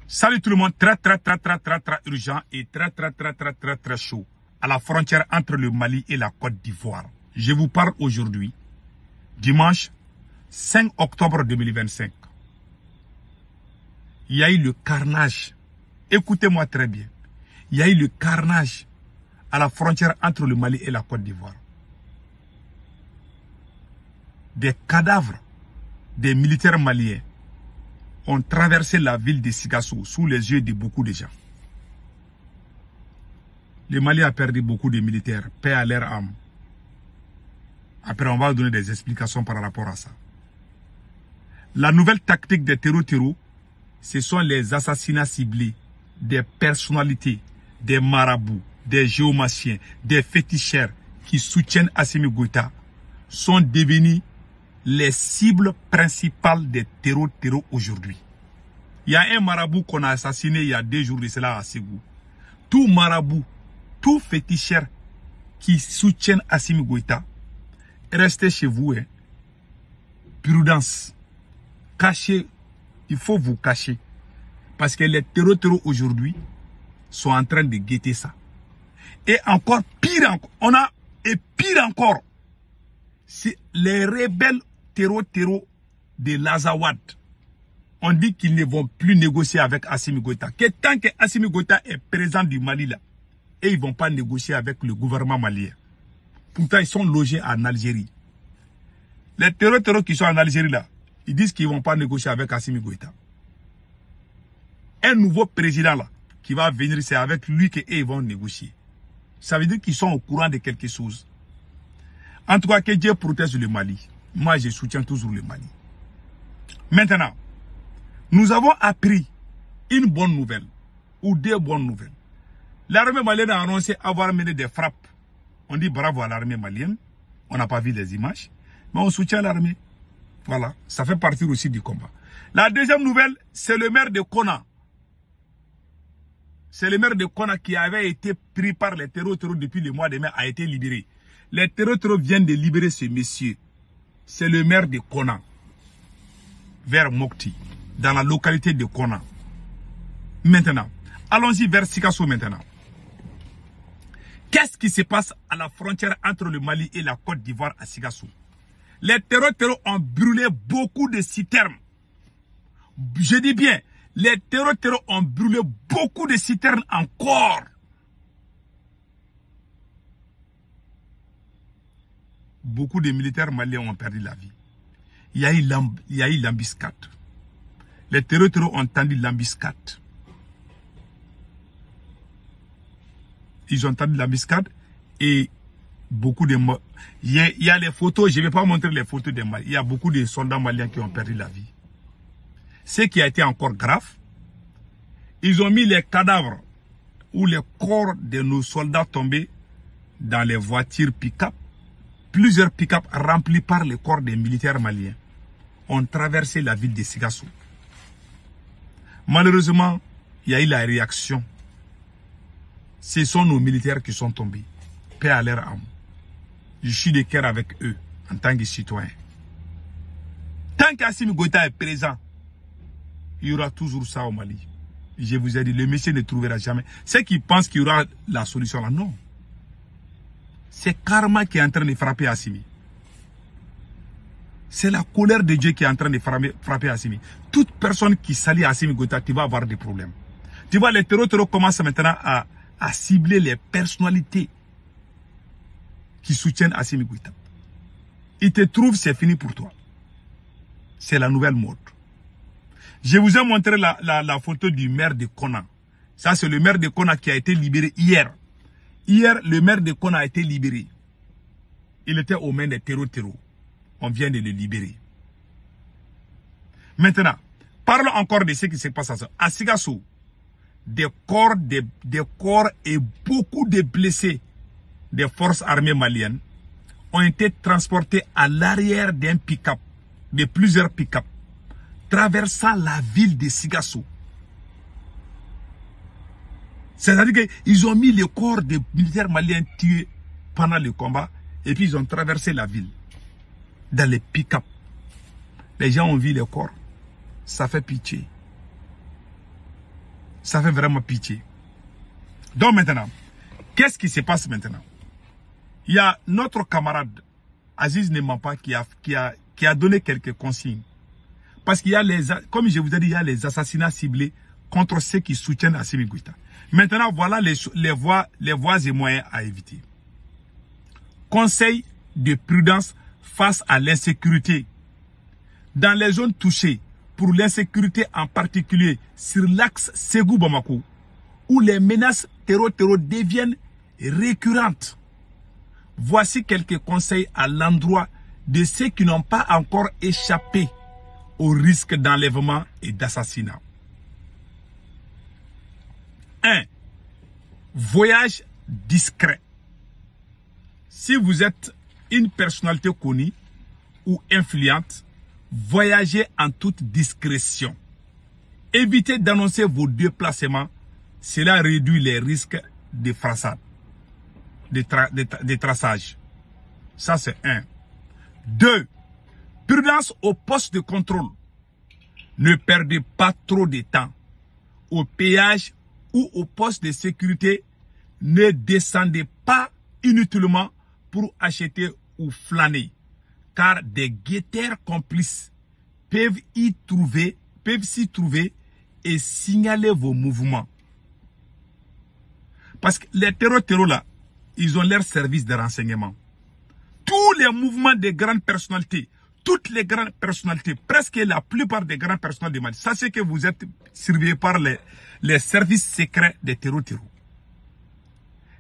Salut tout le monde, très urgent et très chaud à la frontière entre le Mali et la Côte d'Ivoire. Je vous parle aujourd'hui, dimanche 5 octobre 2025. Il y a eu le carnage. Écoutez-moi très bien. Il y a eu le carnage à la frontière entre le Mali et la Côte d'Ivoire. Des cadavres des militaires maliens ont traversé la ville de Sigassou sous les yeux de beaucoup de gens. Le Mali a perdu beaucoup de militaires, paix à leur âme. Après, on va donner des explications par rapport à ça. La nouvelle tactique des terreaux, ce sont les assassinats ciblés des personnalités, des marabouts, des géomanciens, des féticheurs qui soutiennent Assimi Goïta sont devenus les cibles principales des terreaux aujourd'hui. Il y a un marabout qu'on a assassiné il y a 2 jours de cela à Ségou. Tout marabout, tout féticheur qui soutiennent Assimi Goïta, restez chez vous. Hein. Prudence. Cachez. Il faut vous cacher. Parce que les terreaux aujourd'hui sont en train de guetter ça. Et encore pire encore, pire encore, c'est les rebelles terreaux de l'Azawad. On dit qu'ils ne vont plus négocier avec Assimi Goïta. Que tant que Assimi Goïta est président du Mali là, et ils ne vont pas négocier avec le gouvernement malien. Pourtant, ils sont logés en Algérie. Les terreaux qui sont en Algérie là, ils disent qu'ils ne vont pas négocier avec Assimi Goïta. Un nouveau président là, qui va venir, c'est avec lui qu'ils vont négocier. Ça veut dire qu'ils sont au courant de quelque chose. En tout cas, que Dieu protège le Mali. Moi, je soutiens toujours le Mali. Maintenant, nous avons appris une bonne nouvelle, ou 2 bonnes nouvelles. L'armée malienne a annoncé avoir mené des frappes. On dit bravo à l'armée malienne. On n'a pas vu les images, mais on soutient l'armée. Voilà, ça fait partie aussi du combat. La deuxième nouvelle, c'est le maire de Kona. C'est le maire de Kona qui avait été pris par les terreaux depuis le mois de mai, a été libéré. Les terreaux viennent de libérer ce monsieur. C'est le maire de Kona, vers Mokti, dans la localité de Kona. Maintenant, allons-y vers Sikasso maintenant. Qu'est-ce qui se passe à la frontière entre le Mali et la Côte d'Ivoire à Sikasso? Les terreaux ont brûlé beaucoup de citernes. Je dis bien, les terreaux ont brûlé beaucoup de citernes encore. Beaucoup de militaires maliens ont perdu la vie. Il y a eu l'embuscade. Les terreaux ont tendu l'embuscade. Ils ont tendu l'embuscade et beaucoup de... Il y a les photos, je ne vais pas montrer les photos des Maliens. Il y a beaucoup de soldats maliens qui ont perdu la vie. Ce qui a été encore grave, ils ont mis les cadavres ou les corps de nos soldats tombés dans les voitures pick-up. Plusieurs pick-up remplis par les corps des militaires maliens ont traversé la ville de Sigassou. Malheureusement, il y a eu la réaction. Ce sont nos militaires qui sont tombés. Paix à leur âme. Je suis de cœur avec eux en tant que citoyen. Tant qu'Assimi Goïta est présent, il y aura toujours ça au Mali. Je vous ai dit, le monsieur ne trouvera jamais. Ceux qui pensent qu'il y aura la solution là, non. C'est karma qui est en train de frapper Assimi. C'est la colère de Dieu qui est en train de frapper Assimi. Toute personne qui s'allie à Assimi Goïta, tu vas avoir des problèmes. Tu vois, les terreaux commencent maintenant à cibler les personnalités qui soutiennent Assimi Goïta. Ils te trouvent, c'est fini pour toi. C'est la nouvelle mode. Je vous ai montré la photo du maire de Kona. Ça, c'est le maire de Kona qui a été libéré hier. Hier, le maire de Kona a été libéré. Il était aux mains des terreaux. On vient de le libérer. Maintenant, parlons encore de ce qui se passe à Sigassou. Des corps et beaucoup de blessés des forces armées maliennes ont été transportés à l'arrière d'un pick-up, de plusieurs pick-up, traversant la ville de Sigassou. C'est-à-dire qu'ils ont mis le corps des militaires maliens tués pendant le combat et puis ils ont traversé la ville dans les pick-up. Les gens ont vu les corps. Ça fait pitié. Ça fait vraiment pitié. Donc maintenant, qu'est-ce qui se passe maintenant? Il y a notre camarade Aziz Nemampa qui a donné quelques consignes. Parce qu'il y a comme je vous ai dit, il y a les assassinats ciblés contre ceux qui soutiennent Assimi Goïta. Maintenant, voilà les voies et moyens à éviter. Conseil de prudence face à l'insécurité. Dans les zones touchées, pour l'insécurité en particulier sur l'axe Ségou-Bamako, où les menaces terreau deviennent récurrentes. Voici quelques conseils à l'endroit de ceux qui n'ont pas encore échappé au risque d'enlèvement et d'assassinat. 1. Voyage discret. Si vous êtes une personnalité connue ou influente, voyagez en toute discrétion. Évitez d'annoncer vos déplacements. Cela réduit les risques de façade, de traçage. Ça, c'est 1. 2. Prudence au poste de contrôle. Ne perdez pas trop de temps. Au péage ou au poste de sécurité, ne descendez pas inutilement pour acheter ou flâner. Car des guetteurs complices peuvent s'y trouver et signaler vos mouvements. Parce que les terreaux là, ils ont leur service de renseignement. Tous les mouvements des grandes personnalités, toutes les grandes personnalités, presque la plupart des grandes personnalités du Mali, sachez que vous êtes surveillés par les services secrets des terreaux.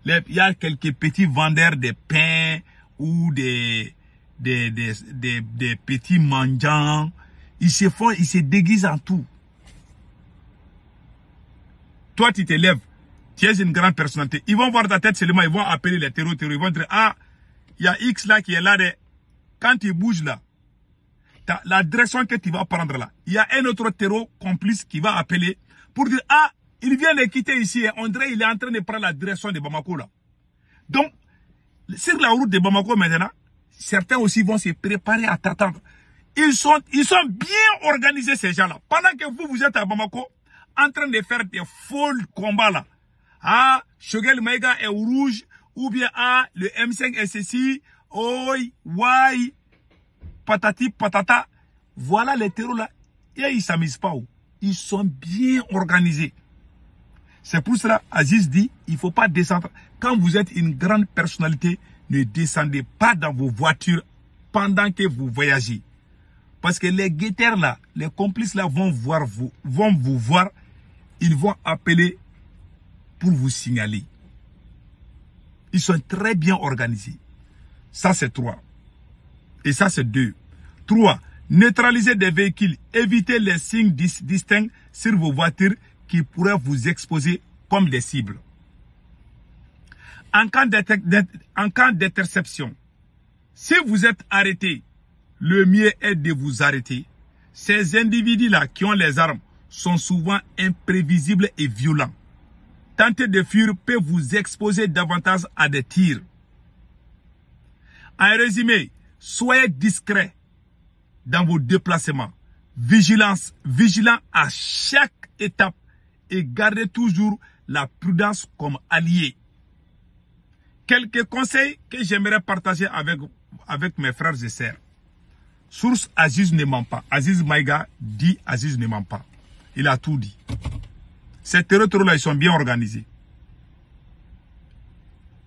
Il y a quelques petits vendeurs de pain ou des petits mendiants. Ils se déguisent en tout. Toi, tu te lèves, tu es une grande personnalité. Ils vont voir ta tête seulement, ils vont appeler les terreaux. Ils vont dire, ah, il y a X là qui est là. Quand tu bouges là, la direction que tu vas prendre là, il y a un autre terreau complice qui va appeler pour dire, ah, il vient de quitter ici. On dirait qu'il est en train de prendre la direction de Bamako là. Donc, sur la route de Bamako maintenant, certains aussi vont se préparer à t'attendre. Ils sont bien organisés ces gens-là. Pendant que vous êtes à Bamako, en train de faire des faux combats là. Ah, Choguel Maïga est rouge, ou bien ah, le M5 est ceci, oi, wai, patati, patata. Voilà les terreaux là. Et ils ne s'amusent pas. Ils sont bien organisés. C'est pour cela, Aziz dit, il ne faut pas descendre. Quand vous êtes une grande personnalité, ne descendez pas dans vos voitures pendant que vous voyagez. Parce que les guetteurs là, les complices là vont vous voir, ils vont appeler pour vous signaler. Ils sont très bien organisés. Ça c'est 3. Et ça c'est 2. 3. Neutraliser des véhicules. Évitez les signes distincts sur vos voitures qui pourraient vous exposer comme des cibles. En cas d'interception, si vous êtes arrêté, le mieux est de vous arrêter. Ces individus-là qui ont les armes sont souvent imprévisibles et violents. Tenter de fuir peut vous exposer davantage à des tirs. En résumé, soyez discret dans vos déplacements. Vigilant à chaque étape et gardez toujours la prudence comme allié. Quelques conseils que j'aimerais partager avec mes frères et sœurs. Source Aziz Nemampa. Aziz Maïga dit Aziz Nemampa. Il a tout dit. Ces terroristes-là, ils sont bien organisés.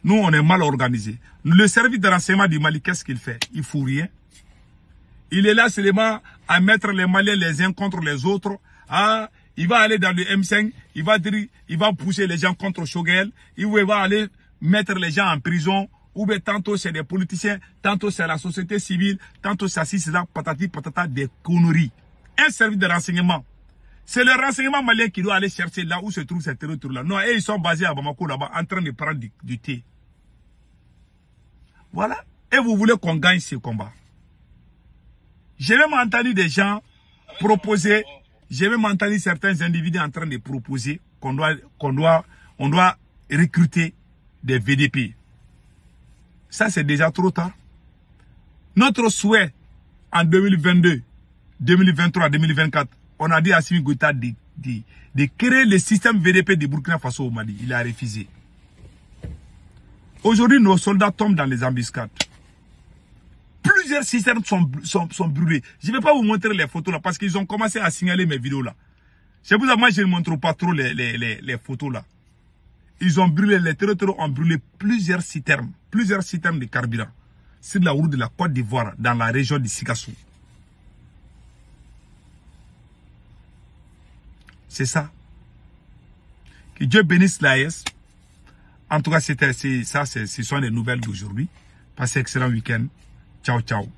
Nous, on est mal organisés. Le service de renseignement du Mali, qu'est-ce qu'il fait? Il ne fout rien. Il est là seulement à mettre les Maliens les uns contre les autres. Ah, il va aller dans le M5, il va pousser les gens contre Choguel, il va aller mettre les gens en prison, ou bien tantôt c'est des politiciens, tantôt c'est la société civile, tantôt c'est ci, c'est là, patati, patata, des conneries. Un service de renseignement. C'est le renseignement malien qui doit aller chercher là où se trouvent ces territoires-là. Non, et ils sont basés à Bamako là-bas, en train de prendre du thé. Voilà. Et vous voulez qu'on gagne ce combat. J'ai même entendu des gens proposer, j'ai même entendu certains individus en train de proposer qu'on doit recruter des VDP. Ça, c'est déjà trop tard. Notre souhait en 2022, 2023, 2024, on a dit à Assimi Goïta de créer le système VDP de Burkina Faso au Mali. Il a refusé. Aujourd'hui, nos soldats tombent dans les embuscades. Plusieurs cisternes sont brûlées. Je ne vais pas vous montrer les photos là parce qu'ils ont commencé à signaler mes vidéos là. C'est pour ça que moi je ne montre pas trop les photos là. Ils ont brûlé, les terroristes ont brûlé plusieurs citernes de carburant sur la route de la Côte d'Ivoire dans la région de Sikassou. C'est ça. Que Dieu bénisse l'AES. En tout cas, ce sont les nouvelles d'aujourd'hui. Passez un excellent week-end. Ciao, ciao.